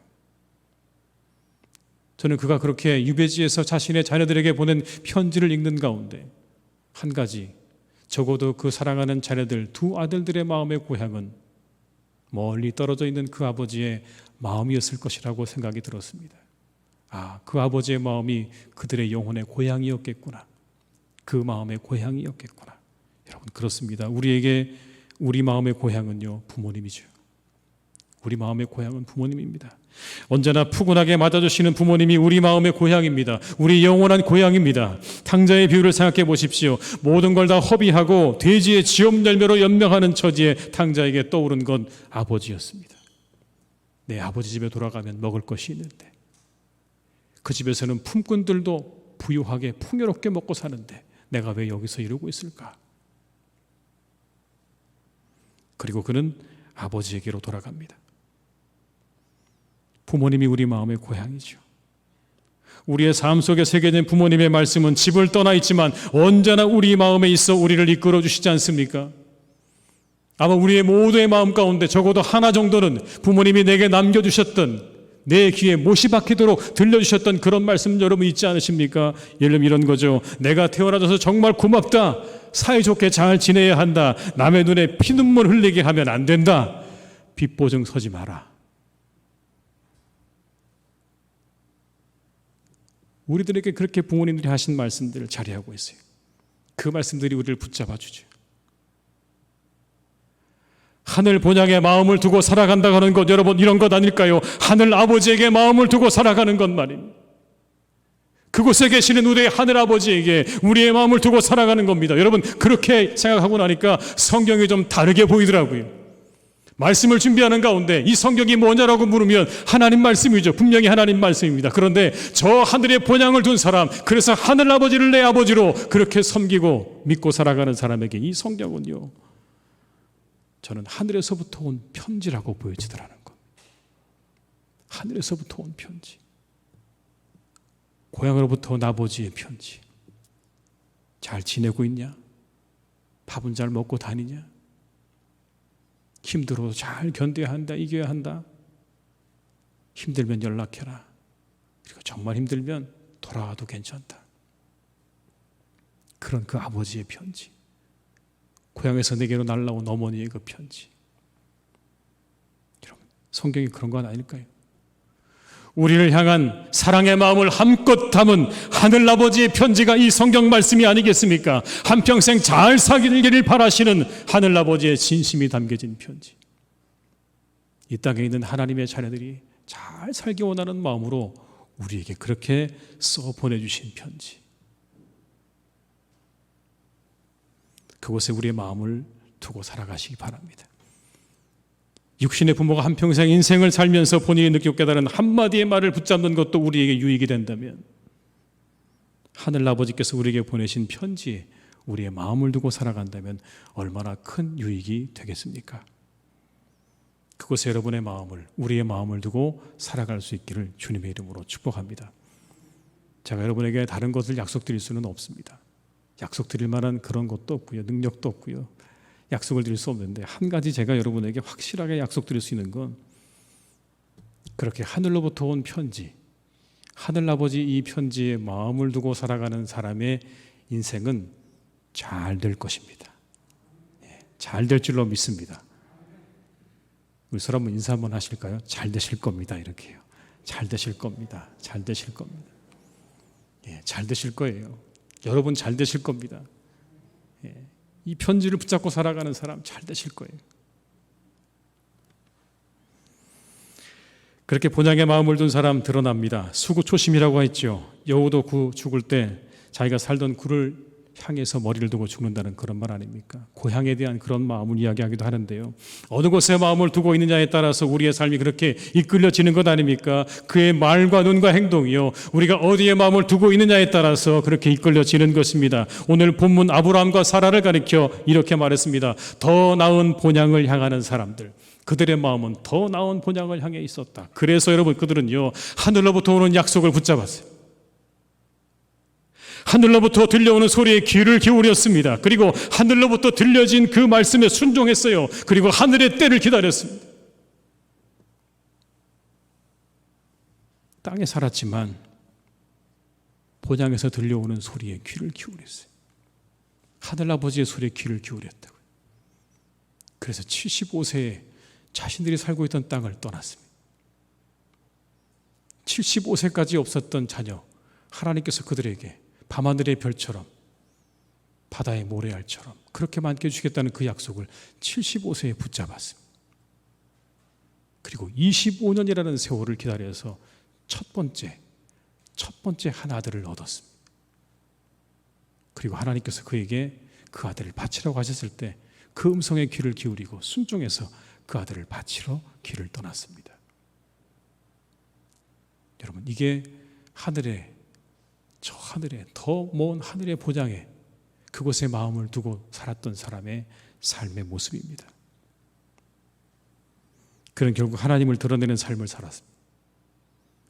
저는 그가 그렇게 유배지에서 자신의 자녀들에게 보낸 편지를 읽는 가운데 한 가지, 적어도 그 사랑하는 자녀들 두 아들들의 마음의 고향은 멀리 떨어져 있는 그 아버지의 마음이었을 것이라고 생각이 들었습니다. 그 아버지의 마음이 그들의 영혼의 고향이었겠구나. 그 마음의 고향이었겠구나. 여러분, 그렇습니다. 우리 마음의 고향은요, 부모님이죠. 우리 마음의 고향은 부모님입니다. 언제나 푸근하게 맞아주시는 부모님이 우리 마음의 고향입니다. 우리 영원한 고향입니다. 탕자의 비유를 생각해 보십시오. 모든 걸 다 허비하고 돼지의 지엄열매로 연명하는 처지에 탕자에게 떠오른 건 아버지였습니다. 내 아버지 집에 돌아가면 먹을 것이 있는데, 그 집에서는 품꾼들도 부유하게 풍요롭게 먹고 사는데 내가 왜 여기서 이러고 있을까? 그리고 그는 아버지에게로 돌아갑니다. 부모님이 우리 마음의 고향이죠. 우리의 삶 속에 새겨진 부모님의 말씀은 집을 떠나 있지만 언제나 우리 마음에 있어 우리를 이끌어 주시지 않습니까? 아마 우리의 모두의 마음 가운데 적어도 하나 정도는 부모님이 내게 남겨주셨던, 내 귀에 못이 박히도록 들려주셨던 그런 말씀 여러분 있지 않으십니까? 예를 들면 이런 거죠. 내가 태어나줘서 정말 고맙다. 사이좋게 잘 지내야 한다. 남의 눈에 피눈물 흘리게 하면 안 된다. 빚보증 서지 마라. 우리들에게 그렇게 부모님들이 하신 말씀들을 자리하고 있어요. 그 말씀들이 우리를 붙잡아 주죠. 하늘 본향에 마음을 두고 살아간다고 하는 것, 여러분, 이런 것 아닐까요? 하늘 아버지에게 마음을 두고 살아가는 것 말입니다. 그곳에 계시는 우리의 하늘 아버지에게 우리의 마음을 두고 살아가는 겁니다. 여러분, 그렇게 생각하고 나니까 성경이 좀 다르게 보이더라고요. 말씀을 준비하는 가운데 이 성경이 뭐냐라고 물으면 하나님 말씀이죠. 분명히 하나님 말씀입니다. 그런데 저 하늘에 본향을 둔 사람, 그래서 하늘 아버지를 내 아버지로 그렇게 섬기고 믿고 살아가는 사람에게 이 성경은요, 저는 하늘에서부터 온 편지라고 보여지더라는 것. 하늘에서부터 온 편지. 고향으로부터 온 아버지의 편지. 잘 지내고 있냐? 밥은 잘 먹고 다니냐? 힘들어도 잘 견뎌야 한다, 이겨야 한다. 힘들면 연락해라. 그리고 정말 힘들면 돌아와도 괜찮다. 그런 그 아버지의 편지. 고향에서 내게로 날라온 어머니의 그 편지. 여러분, 성경이 그런 건 아닐까요? 우리를 향한 사랑의 마음을 한껏 담은 하늘아버지의 편지가 이 성경 말씀이 아니겠습니까? 한평생 잘 살기를 바라시는 하늘아버지의 진심이 담겨진 편지. 이 땅에 있는 하나님의 자녀들이 잘 살기 원하는 마음으로 우리에게 그렇게 써 보내주신 편지. 그곳에 우리의 마음을 두고 살아가시기 바랍니다. 육신의 부모가 한평생 인생을 살면서 본인이 느끼고 깨달은 한마디의 말을 붙잡는 것도 우리에게 유익이 된다면, 하늘아버지께서 우리에게 보내신 편지에 우리의 마음을 두고 살아간다면 얼마나 큰 유익이 되겠습니까? 그곳에 여러분의 마음을, 우리의 마음을 두고 살아갈 수 있기를 주님의 이름으로 축복합니다. 제가 여러분에게 다른 것을 약속드릴 수는 없습니다. 약속드릴 만한 그런 것도 없고요, 능력도 없고요, 약속을 드릴 수 없는데, 한 가지 제가 여러분에게 확실하게 약속드릴 수 있는 건, 그렇게 하늘로부터 온 편지, 하늘아버지 이 편지에 마음을 두고 살아가는 사람의 인생은 잘 될 것입니다. 잘 될 줄로 믿습니다. 우리 서로 한번 인사 한번 하실까요? 잘 되실 겁니다. 이렇게요. 잘 되실 겁니다. 잘 되실 겁니다. 잘 되실 거예요. 여러분 잘 되실 겁니다. 이 편지를 붙잡고 살아가는 사람 잘 되실 거예요. 그렇게 본향의 마음을 둔 사람 드러납니다. 수구초심이라고 했죠. 여우도 구 죽을 때 자기가 살던 구를 향해서 머리를 두고 죽는다는 그런 말 아닙니까? 고향에 대한 그런 마음을 이야기하기도 하는데요. 어느 곳에 마음을 두고 있느냐에 따라서 우리의 삶이 그렇게 이끌려지는 것 아닙니까? 그의 말과 눈과 행동이요, 우리가 어디에 마음을 두고 있느냐에 따라서 그렇게 이끌려지는 것입니다. 오늘 본문 아브라함과 사라를 가리켜 이렇게 말했습니다. 더 나은 본향을 향하는 사람들, 그들의 마음은 더 나은 본향을 향해 있었다. 그래서 여러분, 그들은요, 하늘로부터 오는 약속을 붙잡았어요. 하늘로부터 들려오는 소리에 귀를 기울였습니다. 그리고 하늘로부터 들려진 그 말씀에 순종했어요. 그리고 하늘의 때를 기다렸습니다. 땅에 살았지만 본향에서 들려오는 소리에 귀를 기울였어요. 하늘아버지의 소리에 귀를 기울였다고요. 그래서 75세에 자신들이 살고 있던 땅을 떠났습니다. 75세까지 없었던 자녀, 하나님께서 그들에게 밤하늘의 별처럼 바다의 모래알처럼 그렇게 많게 주겠다는 그 약속을 75세에 붙잡았습니다. 그리고 25년이라는 세월을 기다려서 첫 번째 한 아들을 얻었습니다. 그리고 하나님께서 그에게 그 아들을 바치라고 하셨을 때 그 음성에 귀를 기울이고 순종해서 그 아들을 바치러 길을 떠났습니다. 여러분, 이게 저 하늘에 더 먼 하늘의 보장에 그곳에 마음을 두고 살았던 사람의 삶의 모습입니다. 그는 결국 하나님을 드러내는 삶을 살았습니다.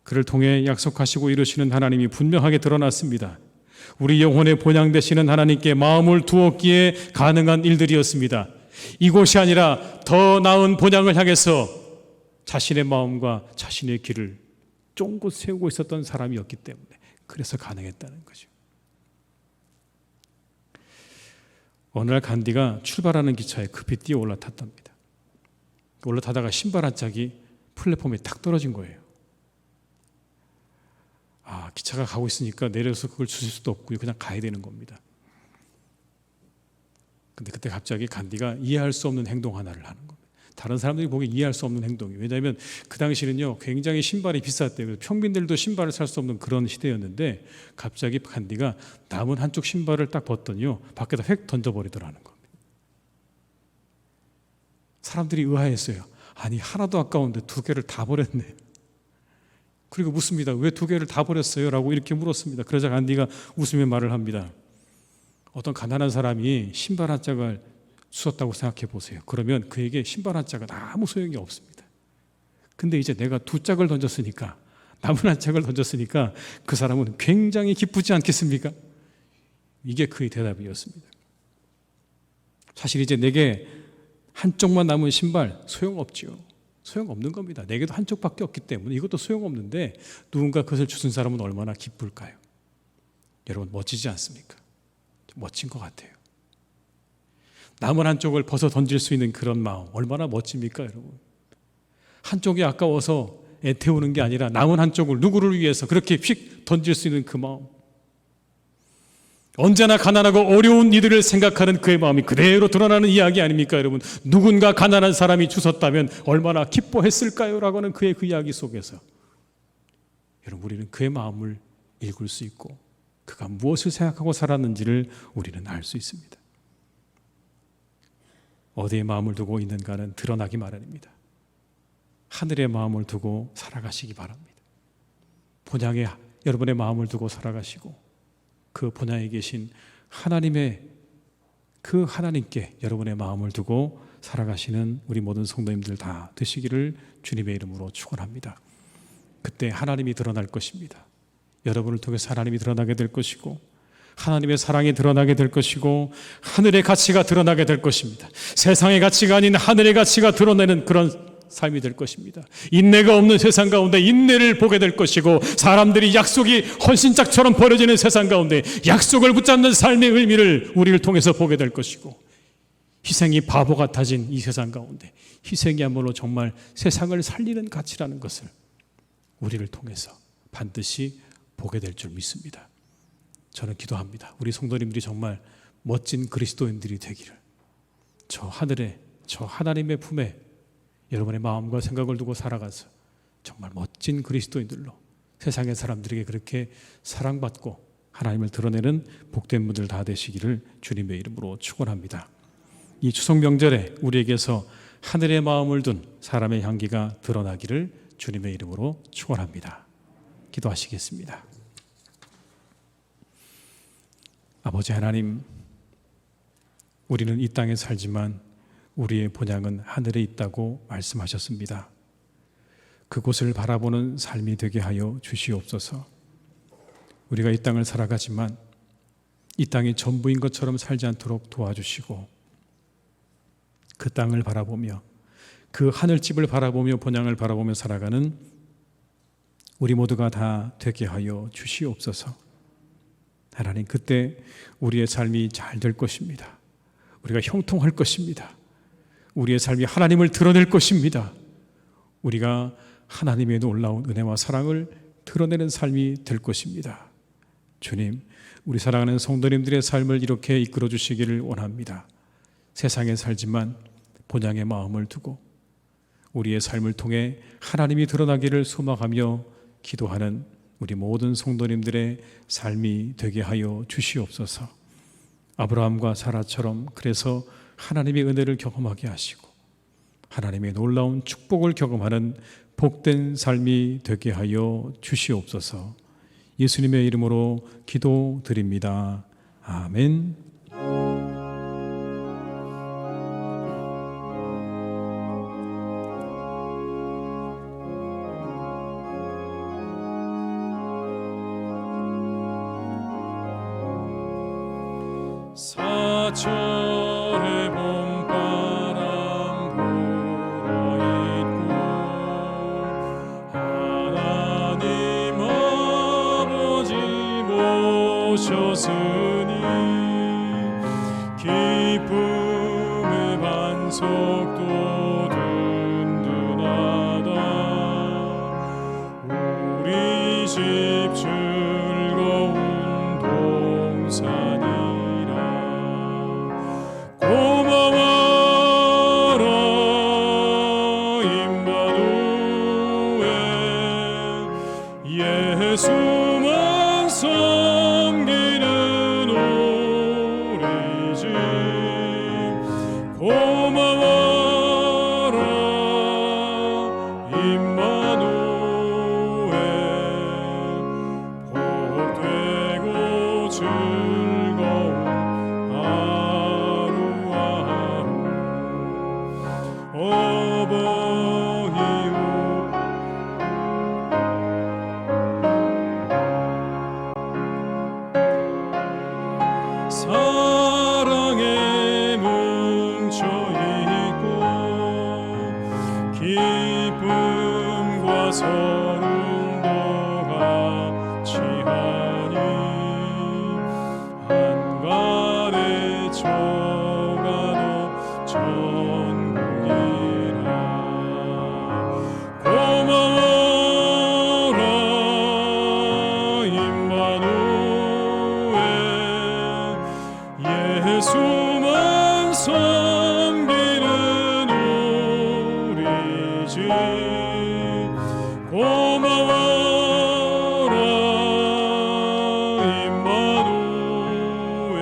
그를 통해 약속하시고 이루시는 하나님이 분명하게 드러났습니다. 우리 영혼의 본향 되시는 하나님께 마음을 두었기에 가능한 일들이었습니다. 이곳이 아니라 더 나은 본향을 향해서 자신의 마음과 자신의 길을 쫑긋 세우고 있었던 사람이었기 때문에 그래서 가능했다는 거죠. 어느 날 간디가 출발하는 기차에 급히 뛰어 올라탔답니다. 올라타다가 신발 한 짝이 플랫폼에 탁 떨어진 거예요. 기차가 가고 있으니까 내려서 그걸 주실 수도 없고요. 그냥 가야 되는 겁니다. 근데 그때 갑자기 간디가 이해할 수 없는 행동 하나를 하는 겁니다. 다른 사람들이 보기에 이해할 수 없는 행동이에요. 왜냐하면 그 당시는요, 굉장히 신발이 비쌌대요. 평민들도 신발을 살 수 없는 그런 시대였는데 갑자기 간디가 남은 한쪽 신발을 딱 벗더니요, 밖에다 획 던져버리더라는 겁니다. 사람들이 의아했어요. 아니, 하나도 아까운데 두 개를 다 버렸네. 그리고 묻습니다. 왜 두 개를 다 버렸어요? 라고 이렇게 물었습니다. 그러자 간디가 웃으며 말을 합니다. 어떤 가난한 사람이 신발 한 짝을 주웠다고 생각해 보세요. 그러면 그에게 신발 한 짝은 아무 소용이 없습니다. 근데 이제 내가 두 짝을 던졌으니까, 남은 한 짝을 던졌으니까 그 사람은 굉장히 기쁘지 않겠습니까? 이게 그의 대답이었습니다. 사실 이제 내게 한쪽만 남은 신발 소용없지요. 소용없는 겁니다. 내게도 한쪽밖에 없기 때문에 이것도 소용없는데 누군가 그것을 주신 사람은 얼마나 기쁠까요? 여러분, 멋지지 않습니까? 멋진 것 같아요. 남은 한쪽을 벗어 던질 수 있는 그런 마음 얼마나 멋집니까, 여러분? 한쪽이 아까워서 애태우는 게 아니라 남은 한쪽을 누구를 위해서 그렇게 휙 던질 수 있는 그 마음, 언제나 가난하고 어려운 이들을 생각하는 그의 마음이 그대로 드러나는 이야기 아닙니까, 여러분? 누군가 가난한 사람이 주셨다면 얼마나 기뻐했을까요? 라고 하는 그의 그 이야기 속에서 여러분, 우리는 그의 마음을 읽을 수 있고 그가 무엇을 생각하고 살았는지를 우리는 알 수 있습니다. 어디에 마음을 두고 있는가는 드러나기 마련입니다. 하늘의 마음을 두고 살아가시기 바랍니다. 본향에 여러분의 마음을 두고 살아가시고 그 본향에 계신 하나님의 그 하나님께 여러분의 마음을 두고 살아가시는 우리 모든 성도님들 다 되시기를 주님의 이름으로 축원합니다. 그때 하나님이 드러날 것입니다. 여러분을 통해서 하나님이 드러나게 될 것이고 하나님의 사랑이 드러나게 될 것이고 하늘의 가치가 드러나게 될 것입니다. 세상의 가치가 아닌 하늘의 가치가 드러내는 그런 삶이 될 것입니다. 인내가 없는 세상 가운데 인내를 보게 될 것이고 사람들이 약속이 헌신짝처럼 버려지는 세상 가운데 약속을 붙잡는 삶의 의미를 우리를 통해서 보게 될 것이고 희생이 바보 같아진 이 세상 가운데 희생이야말로 정말 세상을 살리는 가치라는 것을 우리를 통해서 반드시 보게 될 줄 믿습니다. 저는 기도합니다. 우리 성도님들이 정말 멋진 그리스도인들이 되기를, 저 하늘에, 저 하나님의 품에 여러분의 마음과 생각을 두고 살아가서 정말 멋진 그리스도인들로 세상의 사람들에게 그렇게 사랑받고 하나님을 드러내는 복된 분들 다 되시기를 주님의 이름으로 축원합니다. 이 추석 명절에 우리에게서 하늘의 마음을 둔 사람의 향기가 드러나기를 주님의 이름으로 축원합니다. 기도하시겠습니다. 아버지 하나님, 우리는 이 땅에 살지만 우리의 본향은 하늘에 있다고 말씀하셨습니다. 그곳을 바라보는 삶이 되게 하여 주시옵소서. 우리가 이 땅을 살아가지만 이 땅이 전부인 것처럼 살지 않도록 도와주시고 그 땅을 바라보며 그 하늘집을 바라보며 본향을 바라보며 살아가는 우리 모두가 다 되게 하여 주시옵소서. 하나님, 그때 우리의 삶이 잘 될 것입니다. 우리가 형통할 것입니다. 우리의 삶이 하나님을 드러낼 것입니다. 우리가 하나님의 놀라운 은혜와 사랑을 드러내는 삶이 될 것입니다. 주님, 우리 사랑하는 성도님들의 삶을 이렇게 이끌어 주시기를 원합니다. 세상에 살지만 본향의 마음을 두고 우리의 삶을 통해 하나님이 드러나기를 소망하며 기도하는 우리 모든 성도님들의 삶이 되게 하여 주시옵소서. 아브라함과 사라처럼 그래서 하나님의 은혜를 경험하게 하시고 하나님의 놀라운 축복을 경험하는 복된 삶이 되게 하여 주시옵소서. 예수님의 이름으로 기도드립니다. 아멘. 사철의 봄바람 불어있고 하나님 아버지 모셨으니 기쁨의 반석도 든든하다. 우리 집 즐거운 동산이 고마워라 임마누엘 예수만 섬기는 우리 집 고마워라 임마누엘 복되고 즐거운 어버이요 사랑에 뭉쳐있고 기쁨과 서름도 같이 하니 한간에 저가도 전국이라 고마워라 임마누엘 예수만 섬기는 우리 집 고마워라 임마누엘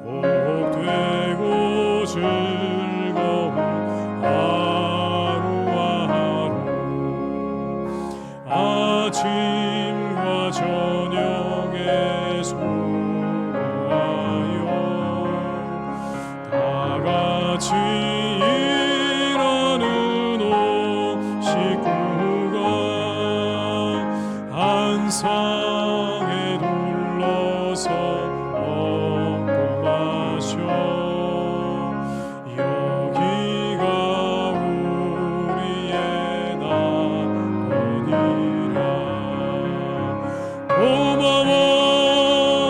복되고 즐거운 하루하루 아침과 저녁에 수고하여 다같이 일하는 온 식구가 한상에 둘러서 먹고 마셔 여기가 우리의 낙원이라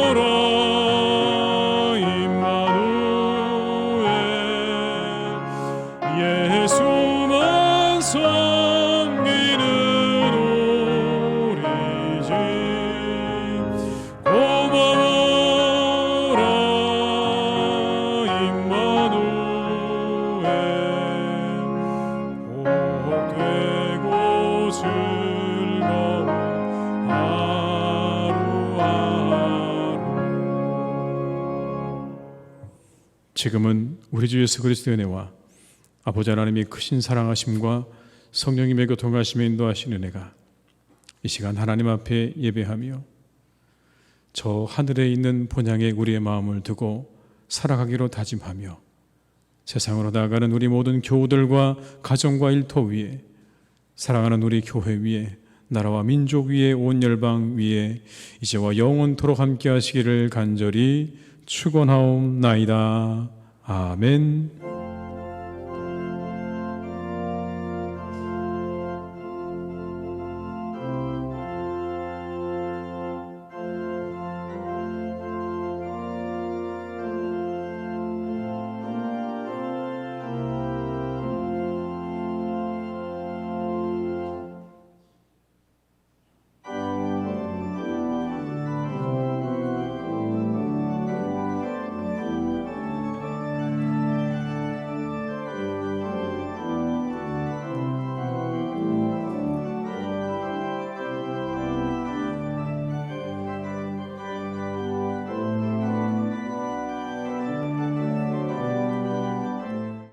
고마워라 임마누엘 예수만 섬기는 우리 집 고마워라 임마누엘 복되고 즐거운 하루하루. 지금은 우리 주 예수 그리스도의 은혜와 아버지 하나님의 크신 사랑하심과 성령님의 교통하심에 인도하시는 은혜가 이 시간 하나님 앞에 예배하며 저 하늘에 있는 본향에 우리의 마음을 두고 살아가기로 다짐하며 세상으로 나아가는 우리 모든 교우들과 가정과 일터 위에 사랑하는 우리 교회 위에 나라와 민족 위에 온 열방 위에 이제와 영원토록 함께 하시기를 간절히 축원하옵나이다. 아멘.